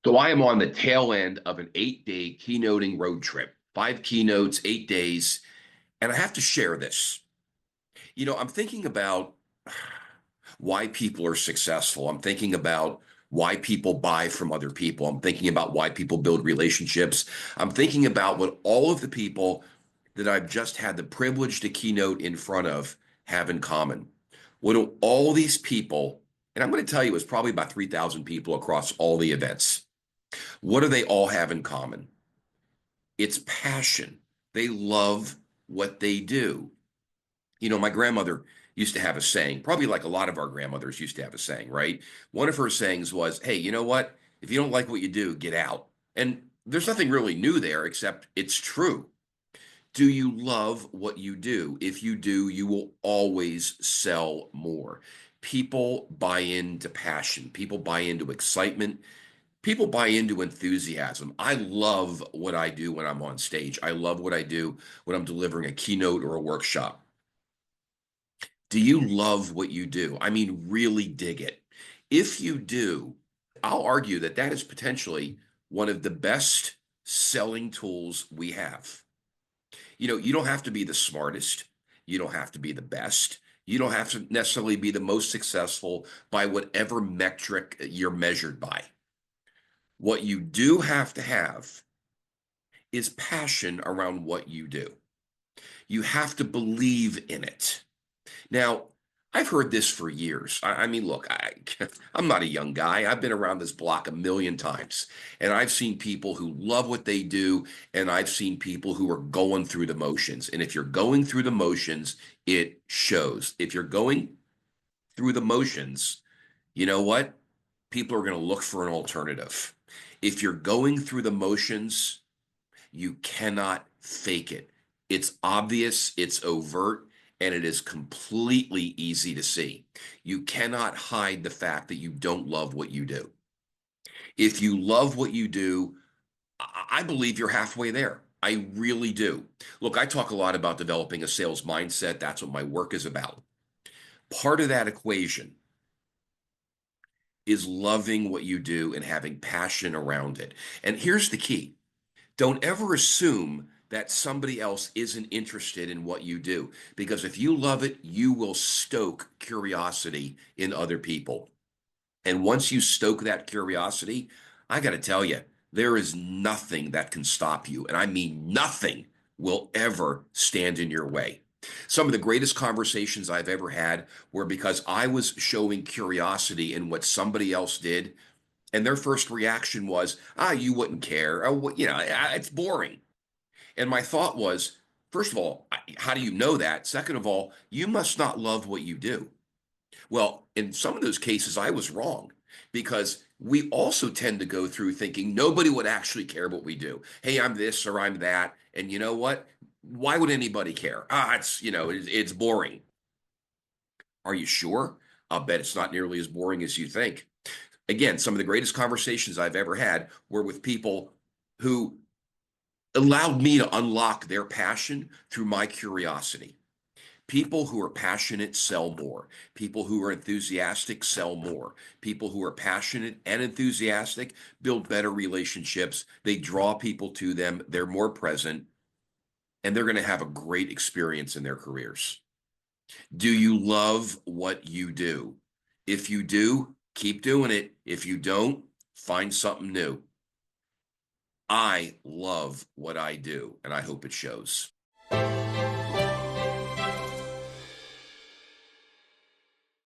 So I am on the tail end of an 8-day keynoting road trip, 5 keynotes, 8 days, and I have to share this. I'm thinking about why people are successful. I'm thinking about why people buy from other people. I'm thinking about why people build relationships. I'm thinking about what all of the people that I've just had the privilege to keynote in front of have in common. What do all these people, and I'm going to tell you, it's probably about 3,000 people across all the events. What do they all have in common? It's passion. They love what they do. My grandmother used to have a saying, probably like a lot of our grandmothers used to have a saying, right? One of her sayings was, hey, you know what? If you don't like what you do, get out. And there's nothing really new there, except it's true. Do you love what you do? If you do, you will always sell more. People buy into passion, people buy into excitement. People buy into enthusiasm. I love what I do when I'm on stage. I love what I do when I'm delivering a keynote or a workshop. Do you love what you do? I mean, really dig it. If you do, I'll argue that that is potentially one of the best selling tools we have. You don't have to be the smartest. You don't have to be the best. You don't have to necessarily be the most successful by whatever metric you're measured by. What you do have to have is passion around what you do. You have to believe in it. Now, I've heard this for years. I mean, look, I'm not a young guy. I've been around this block a million times, and I've seen people who love what they do, and I've seen people who are going through the motions. And if you're going through the motions, it shows. If you're going through the motions, you know what? People are going to look for an alternative. If you're going through the motions, you cannot fake it. It's obvious, it's overt, and it is completely easy to see. You cannot hide the fact that you don't love what you do. If you love what you do, I believe you're halfway there. I really do. Look, I talk a lot about developing a sales mindset. That's what my work is about. Part of that equation is loving what you do and having passion around it. And here's the key. Don't ever assume that somebody else isn't interested in what you do, because if you love it, you will stoke curiosity in other people. And once you stoke that curiosity, I got to tell you, there is nothing that can stop you. And I mean, nothing will ever stand in your way. Some of the greatest conversations I've ever had were because I was showing curiosity in what somebody else did, and their first reaction was, you wouldn't care. Oh, it's boring. And my thought was, first of all, how do you know that? Second of all, you must not love what you do. Well, in some of those cases, I was wrong, because we also tend to go through thinking nobody would actually care what we do. Hey, I'm this or I'm that. And you know what? Why would anybody care? It's boring. Are you sure? I'll bet it's not nearly as boring as you think. Again, some of the greatest conversations I've ever had were with people who allowed me to unlock their passion through my curiosity. People who are passionate sell more. People who are enthusiastic sell more. People who are passionate and enthusiastic build better relationships. They draw people to them. They're more present, and they're going to have a great experience in their careers. Do you love what you do? If you do, keep doing it. If you don't, find something new. I love what I do, and I hope it shows.